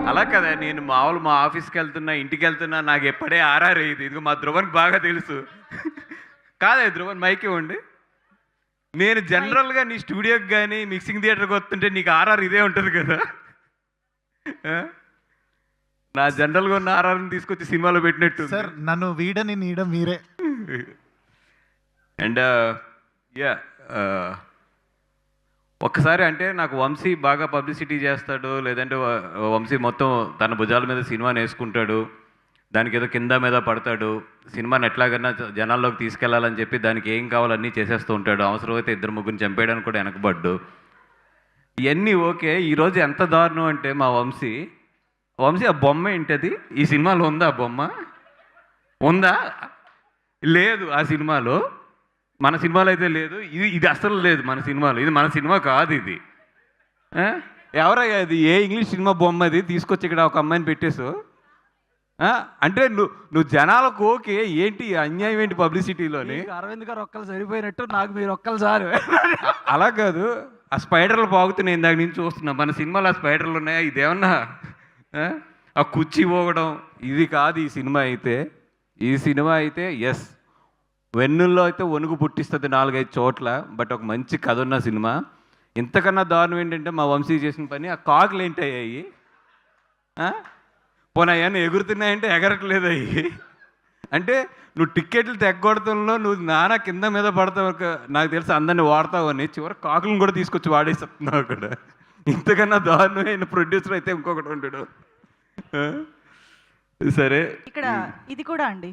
అలా కదా, నేను మామూలు మా ఆఫీస్కి వెళ్తున్నా, ఇంటికి వెళ్తున్నా, నాకు ఎప్పుడే ఆర్ఆర్ అయ్యింది. ఇదిగో మా ధ్రువన్కి బాగా తెలుసు. కాదే ధ్రువన్, మైక్ ఇవ్వండి. నేను జనరల్గా నీ స్టూడియోకి కానీ మిక్సింగ్ థియేటర్కి వస్తుంటే నీకు ఆర్ఆర్ ఇదే ఉంటుంది కదా. ఆ? నా జనరల్గా ఉన్న ఆర్ఆర్ని తీసుకొచ్చి సినిమాలో పెట్టినట్టు సార్. నన్ను వీడని నీడ మీరే. అండ్ యా, ఒక్కసారి అంటే నాకు వంశీ బాగా పబ్లిసిటీ చేస్తాడు, లేదంటే వంశీ మొత్తం తన భుజాల మీద సినిమాని వేసుకుంటాడు, దానికి ఏదో కింద మీద పడతాడు, సినిమాని ఎట్లాగన్నా జనాల్లోకి తీసుకెళ్లాలని చెప్పి దానికి ఏం కావాలన్నీ చేసేస్తూ ఉంటాడు, అవసరమైతే ఇద్దరు ముగ్గురిని చంపేయడానికి కూడా వెనకబడ్డు. ఇవన్నీ ఓకే. ఈరోజు ఎంత దారుణం అంటే మా వంశీ ఆ బొమ్మ ఏంటది? ఈ సినిమాలో ఉందా ఆ బొమ్మ? ఉందా? లేదు ఆ సినిమాలో. మన సినిమాలో అయితే లేదు. ఇది అసలు లేదు మన సినిమాలో. ఇది మన సినిమా కాదు ఇది. ఎవరయ్యా ఇది? ఏ ఇంగ్లీష్ సినిమా బొమ్మ అది తీసుకొచ్చి ఇక్కడ ఒక అమ్మాయిని పెట్టేసు? అంటే నువ్వు జనాలకు ఓకే, ఏంటి అన్యాయం ఏంటి పబ్లిసిటీలోని? అరవింద్ గారు ఒక్కలు సరిపోయినట్టు నాకు మీరు ఒక్కలు సార్. అలా కాదు, ఆ స్పైడర్లు బాగుతున్నాయి, ఇందాక నేను చూస్తున్నా. మన సినిమాలో ఆ స్పైడర్లు ఉన్నాయా? ఇదేమన్నా ఆ కుర్చీ పోగడం ఇది కాదు ఈ సినిమా అయితే. ఈ సినిమా అయితే ఎస్, వెన్నుల్లో అయితే వణుకు పుట్టిస్తుంది 4-5 చోట్ల, బట్ ఒక మంచి కథ ఉన్న సినిమా. ఇంతకన్నా దారుణం ఏంటంటే మా వంశీ చేసిన పని, ఆ కాకులు ఏంటయ్యాయి? పోనీ అవన్నీ ఎగురుతున్నాయంటే ఎగరట్లేదు అయ్యి. అంటే నువ్వు టిక్కెట్లు తెగ్గొడతంలో నువ్వు నానా కింద మీద పడతావు, నాకు తెలిసి అందరినీ వాడతావు అని చివరి కాకులను కూడా తీసుకొచ్చి వాడేస్తున్నావు అక్కడ. ఇంతకన్నా దారుణమైన ప్రొడ్యూసర్ అయితే ఇంకొకటి ఉంటాడు. సరే, ఇక్కడ ఇది కూడా అండి,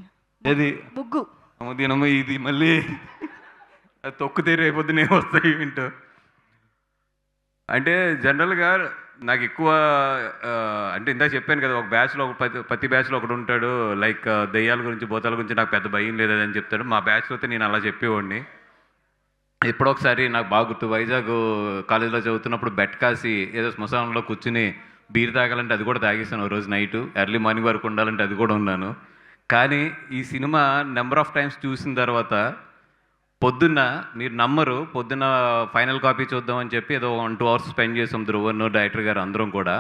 ఏది ముగ్గు దినము ఇది మళ్ళీ తొక్కు రేపొద్దునే వస్తాయి వింటూ. అంటే జనరల్గా నాకు ఎక్కువ అంటే ఇందాక చెప్పాను కదా, ఒక బ్యాచ్లో ప్రతి బ్యాచ్లో ఒకడు ఉంటాడు, లైక్ దెయ్యాల గురించి భూతాల గురించి నాకు పెద్ద భయం లేదని చెప్తాడు. మా బ్యాచ్లో అయితే నేను అలా చెప్పేవాడిని. ఎప్పుడొకసారి నాకు బాగా గుర్తు, వైజాగ్ కాలేజీలో చదువుతున్నప్పుడు బెట్ కాసి ఏదో శ్మశానంలో కూర్చుని బీర్ తాగాలంటే అది కూడా తాగేసాను. ఓ రోజు నైటు ఎర్లీ మార్నింగ్ వరకు ఉండాలంటే అది కూడా ఉన్నాను. కానీ ఈ సినిమా నెంబర్ ఆఫ్ టైమ్స్ చూసిన తర్వాత పొద్దున్న, మీరు నమ్మరు, పొద్దున్న ఫైనల్ కాపీ చూద్దామని చెప్పి ఏదో 1-2 అవర్స్ స్పెండ్ చేసాం ధ్రువన్, డైరెక్టర్ గారు అందరం కూడా.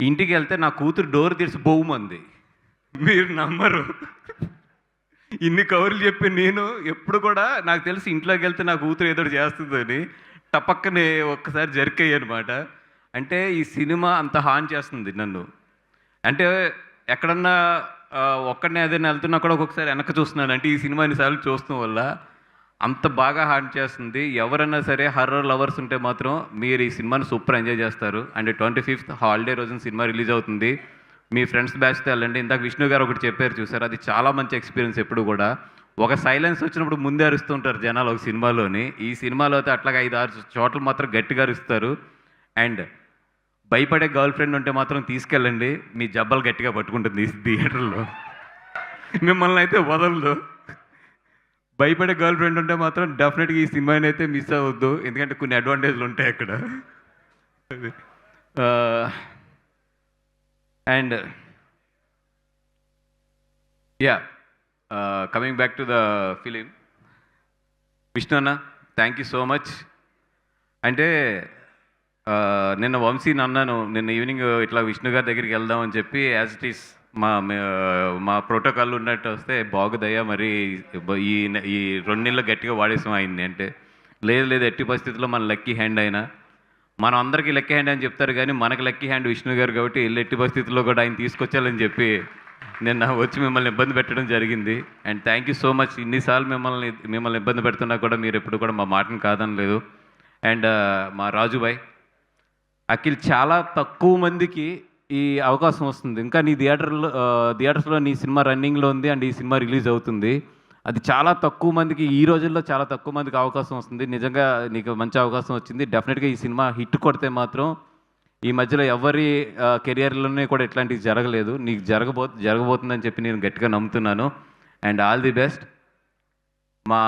ఇంటికి వెళ్తే నా కూతురు డోర్ తీసి బొమ్మంది. మీరు నమ్మరు, ఇన్ని కవర్లు చెప్పి నేను ఎప్పుడు కూడా నాకు తెలిసి ఇంట్లోకి వెళ్తే నా కూతురు ఏదో చేస్తుందని టపక్కనే ఒక్కసారి జర్కయ్య అనమాట. అంటే ఈ సినిమా అంత హాన్ చేస్తుంది నన్ను. అంటే ఎక్కడన్నా ఒక్కడనే ఏదైనా వెళ్తున్నా కూడా ఒక్కొక్కసారి వెనక్కి చూస్తున్నాను. అంటే ఈ సినిమా ఎన్నిసార్లు చూడటం వల్ల అంత బాగా హాన్ చేస్తుంది. ఎవరైనా సరే హర్రర్ లవర్స్ ఉంటే మాత్రం మీరు ఈ సినిమాని సూపర్ ఎంజాయ్ చేస్తారు. అండ్ 25th హాలిడే రోజున సినిమా రిలీజ్ అవుతుంది. మీ ఫ్రెండ్స్ బ్యాచ్తో వెళ్ళండి. ఇందాక విష్ణు గారు ఒకటి చెప్పారు చూసారు, అది చాలా మంచి ఎక్స్పీరియన్స్. ఎప్పుడు కూడా ఒక సైలెన్స్ వచ్చినప్పుడు ముందే అరుస్తుంటారు జనాలు ఒక సినిమాలోని. ఈ సినిమాలో అయితే అట్లాగా 5-6 చోట్ల మాత్రం గట్టిగా అరుస్తారు. అండ్ భయపడే గర్ల్ ఫ్రెండ్ ఉంటే మాత్రం తీసుకెళ్ళండి, మీ జబ్బలు గట్టిగా పట్టుకుంటుంది ఈ థియేటర్లో, మిమ్మల్ని అయితే వదలదు. భయపడే గర్ల్ ఫ్రెండ్ ఉంటే మాత్రం డెఫినెట్గా ఈ సినిమాని అయితే మిస్ అవ్వద్దు, ఎందుకంటే కొన్ని అడ్వాంటేజ్లు ఉంటాయి అక్కడ. And yeah, coming back to the film, Vishnu అన్న థ్యాంక్ యూ సో మచ్. అంటే నిన్న వంశీని అన్నాను, నిన్న ఈవినింగ్ ఇట్లా విష్ణు గారి దగ్గరికి వెళ్దామని చెప్పి, యాజ్ ఇట్ ఈస్ మా ప్రోటోకాల్ ఉన్నట్టు వస్తే బాగుదయ్యా మరి ఈ 2 నెలలు గట్టిగా వాడేసాం ఆయన్ని. అంటే లేదు ఎట్టి పరిస్థితుల్లో మన లక్కీ హ్యాండ్ అయినా, మనం అందరికీ లక్కీ హ్యాండ్ అని చెప్తారు కానీ మనకి లక్కీ హ్యాండ్ విష్ణు గారు కాబట్టి ఎట్టి పరిస్థితుల్లో కూడా ఆయన తీసుకొచ్చాలని చెప్పి నిన్న వచ్చి మిమ్మల్ని ఇబ్బంది పెట్టడం జరిగింది. And thank you so much. ఇన్నిసార్లు మిమ్మల్ని ఇబ్బంది పెడుతున్నా కూడా మీరు ఎప్పుడు కూడా మా మాటను కాదనలేదు. అండ్ మా రాజుబాయ్, అఖిల్, చాలా తక్కువ మందికి ఈ అవకాశం వస్తుంది. ఇంకా నీ థియేటర్స్లో నీ సినిమా రన్నింగ్లో ఉంది అండ్ ఈ సినిమా రిలీజ్ అవుతుంది. అది చాలా తక్కువ మందికి, ఈ రోజుల్లో చాలా తక్కువ మందికి అవకాశం వస్తుంది. నిజంగా నీకు మంచి అవకాశం వచ్చింది. డెఫినెట్గా ఈ సినిమా హిట్ కొడితే మాత్రం ఈ మధ్యలో ఎవరి కెరియర్లోనే కూడా ఇట్లాంటివి జరగలేదు, నీకు జరగబోతుందని చెప్పి నేను గట్టిగా నమ్ముతున్నాను. And all the best. మా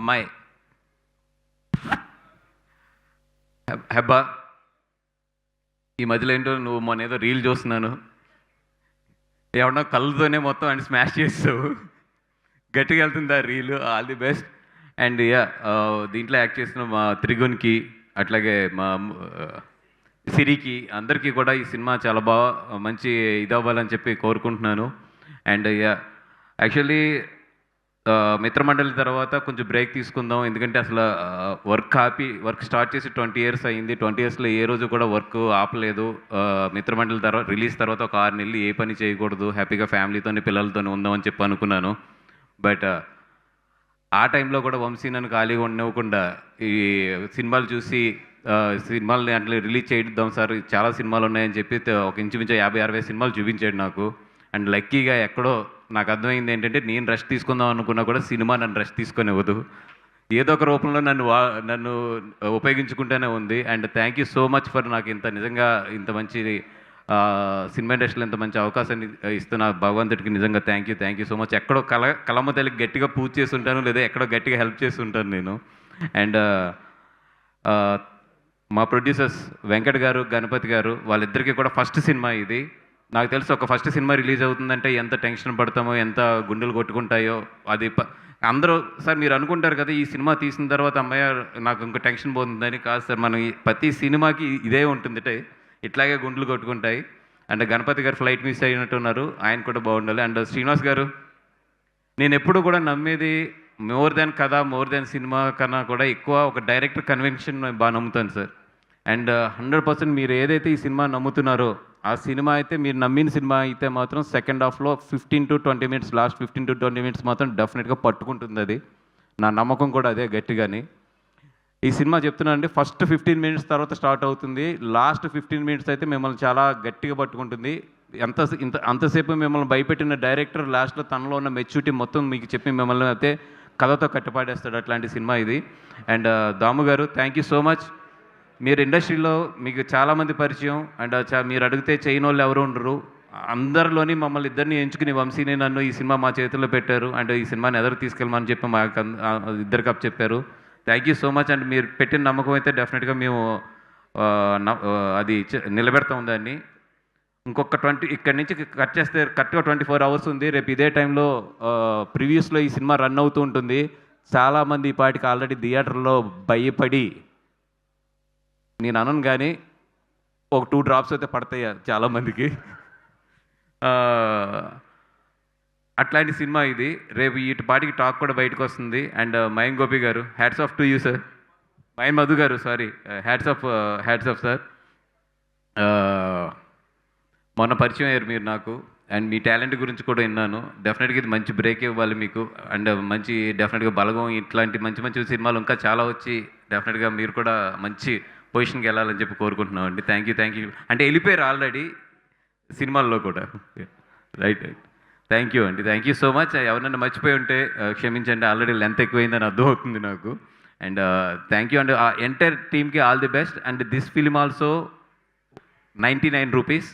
అమ్మాయి హెబ్బా, ఈ మధ్యలో ఏంటో నువ్వు మొన్న ఏదో రీల్ చూస్తున్నాను, ఏమన్నా కళ్ళతోనే మొత్తం అని స్మాష్ చేస్తావు, గట్టిగా వెళ్తుంది ఆ reel. All the best. And yeah, దీంట్లో యాక్ట్ చేసిన మా త్రిగుణ్కి, అట్లాగే మా సిరికి అందరికీ కూడా ఈ సినిమా చాలా బాగా మంచి ఇది అవ్వాలని చెప్పి కోరుకుంటున్నాను. అండ్ యాక్చువల్లీ మిత్రమండలి తర్వాత కొంచెం బ్రేక్ తీసుకుందాం, ఎందుకంటే అసలు వర్క్ స్టార్ట్ చేసి 20 years అయింది. 20 yearsలో ఏ రోజు కూడా వర్క్ ఆపలేదు. మిత్రమండలి తర్వాత రిలీజ్ తర్వాత ఒక 6 నెలలు ఏ పని చేయకూడదు, హ్యాపీగా ఫ్యామిలీతోని పిల్లలతోని ఉందామని చెప్పి అనుకున్నాను. బట్ ఆ టైంలో కూడా వంశీ నన్ను ఖాళీగా ఉండనివ్వకుండా ఈ సినిమాలు చూసి సినిమాలని అట్లా రిలీజ్ చేద్దాం సార్, చాలా సినిమాలు ఉన్నాయని చెప్పి ఒక ఇంచుమించు 50-60 సినిమాలు చూపించాడు నాకు. అండ్ లక్కీగా ఎక్కడో నాకు అర్థమైంది ఏంటంటే, నేను రెస్ట్ తీసుకుందాం అనుకున్నా కూడా సినిమా నన్ను రెస్ట్ తీసుకొనివ్వదు. ఏదో ఒక రూపంలో నన్ను ఉపయోగించుకుంటూనే ఉంది. And thank you so much for నాకు నిజంగా ఇంత మంచి సినిమా ఇండస్ట్రీలో ఇంత మంచి అవకాశాన్ని ఇస్తున్న భగవంతుడికి నిజంగా థ్యాంక్ యూ సో మచ్. ఎక్కడో కలమ్మ తల్లికి గట్టిగా పూజ చేసి ఉంటాను, లేదా ఎక్కడో గట్టిగా హెల్ప్ చేసి ఉంటాను నేను. అండ్ మా ప్రొడ్యూసర్స్ వెంకట్ గారు, గణపతి గారు, వాళ్ళిద్దరికీ కూడా ఫస్ట్ సినిమా ఇది. నాకు తెలుసు ఒక ఫస్ట్ సినిమా రిలీజ్ అవుతుందంటే ఎంత టెన్షన్ పడతామో, ఎంత గుండెలు కొట్టుకుంటాయో. అది అందరూ సార్ మీరు అనుకుంటారు కదా ఈ సినిమా తీసిన తర్వాత అమ్మాయి నాకు ఇంకో టెన్షన్ పోతుందని. కాదు సార్, మనం ప్రతి సినిమాకి ఇదే ఉంటుంది, ఇట్లాగే గుండెలు కొట్టుకుంటాయి. అండ్ గణపతి గారు ఫ్లైట్ మిస్ అయినట్టున్నారు, ఆయన కూడా బాగుండాలి. అండ్ శ్రీనివాస్ గారు, నేను ఎప్పుడు కూడా నమ్మేది మోర్ దెన్ కథ, మోర్ దెన్ సినిమా కన్నా కూడా ఎక్కువ ఒక డైరెక్టర్ కన్వెన్షన్ బాగా నమ్ముతాను సార్. అండ్ 100% మీరు ఏదైతే ఈ సినిమా నమ్ముతున్నారో ఆ సినిమా అయితే, మీరు నమ్మిన సినిమా అయితే మాత్రం సెకండ్ హాఫ్లో 15 to 20 minutes, last 15 to 20 minutes మాత్రం డెఫినెట్గా పట్టుకుంటుంది. అది నా నమ్మకం కూడా అదే గట్టిగాని. ఈ సినిమా చెప్తున్నానండి, ఫస్ట్ 15 minutes తర్వాత స్టార్ట్ అవుతుంది, లాస్ట్ 15 minutes అయితే మిమ్మల్ని చాలా గట్టిగా పట్టుకుంటుంది. అంతసేపు మిమ్మల్ని భయపెట్టిన డైరెక్టర్ లాస్ట్లో తనలో ఉన్న మెచ్యూరిటీ మొత్తం మీకు చెప్పి మిమ్మల్ని అయితే కథతో కట్టిపాడేస్తాడు, అట్లాంటి సినిమా ఇది. అండ్ దాము గారు, థ్యాంక్ యూ సో మచ్. మీరు ఇండస్ట్రీలో మీకు చాలామంది పరిచయం. అండ్ మీరు అడిగితే చేయని వాళ్ళు ఎవరు ఉండరు. అందరిలోని మమ్మల్ని ఇద్దరిని ఎంచుకుని వంశీని నన్ను ఈ సినిమా మా చేతుల్లో పెట్టారు. అండ్ ఈ సినిమాని ఎదురు తీసుకెళ్ళమని చెప్పి మాకు ఇద్దరికి అప్ చెప్పారు. Thank you so much. And మీరు పెట్టిన నమ్మకం అయితే డెఫినెట్గా మేము అది నిలబెడతాం దాన్ని. ఇంకొక ఇక్కడి నుంచి కట్ చేస్తే కరెక్ట్గా 24 hours ఉంది. రేపు ఇదే టైంలో ప్రివ్యూస్లో ఈ సినిమా రన్ అవుతూ ఉంటుంది. చాలామంది ఈ పాటికి ఆల్రెడీ థియేటర్లో భయపడి, నేను అనను కానీ ఒక 2 drops అయితే పడతాయి చాలామందికి. అట్లాంటి సినిమా ఇది. రేపు ఈ పాటికి టాక్ కూడా బయటకు వస్తుంది. And Mayam Gopi garu, hats off to you sir. Mayam Madhu గారు, సారీ, హ్యాట్స్ ఆఫ్ సార్. మొన్న పరిచయం అయ్యారు మీరు నాకు. అండ్ మీ టాలెంట్ గురించి కూడా విన్నాను. డెఫినెట్గా ఇది మంచి బ్రేక్ ఇవ్వాలి మీకు. అండ్ మంచి డెఫినెట్గా బలగం, ఇట్లాంటి మంచి సినిమాలు ఇంకా చాలా వచ్చి డెఫినెట్గా మీరు కూడా మంచి పొజిషన్కి వెళ్ళాలని చెప్పి కోరుకుంటున్నాం అండి. Thank you. అంటే వెళ్ళిపోయారు ఆల్రెడీ సినిమాల్లో కూడా. రైట్. థ్యాంక్ యూ అండి. Thank you so much. ఎవరైనా మర్చిపోయి ఉంటే క్షమించండి, ఆల్రెడీ లెంత్ ఎక్కువైందని అర్థమవుతుంది నాకు. And thank you and entire టీమ్కి all the best. And this film also 99 rupees.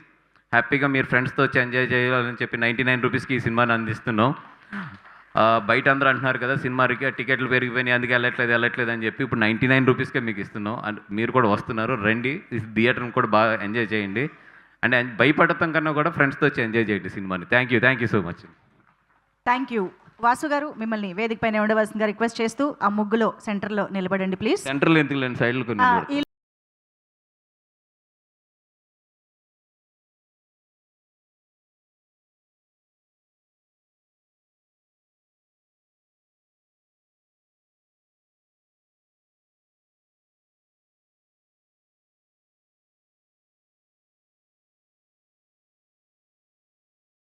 హ్యాపీగా మీరు ఫ్రెండ్స్తో వచ్చి ఎంజాయ్ చేయాలని చెప్పి 99 rupeesకి ఈ సినిమాని అందిస్తున్నాం. బయట అందరూ అంటున్నారు కదా సినిమాకి టికెట్లు పెరిగిపోయినాయి అందుకే వెళ్ళట్లేదు అని చెప్పి, ఇప్పుడు 99 rupeesకే మీకు ఇస్తున్నాం. అండ్ మీరు కూడా వస్తున్నారు, రండి, థియేటర్ని కూడా బాగా ఎంజాయ్ చేయండి. అండ్ భయపడటం కన్నా కూడా ఫ్రెండ్స్తో వచ్చి ఎంజాయ్ చేయండి సినిమాని. Thank you so much. Thank you. Vasu గారు, మిమ్మల్ని వేదిక పైన ఉండవలసిందిగా రిక్వెస్ట్ చేస్తూ ఆ ముగ్గులో సెంటర్లో నిలబడండి ప్లీజ్. సెంటర్లో ఎందుకు లేని సైడ్లో కొన్ని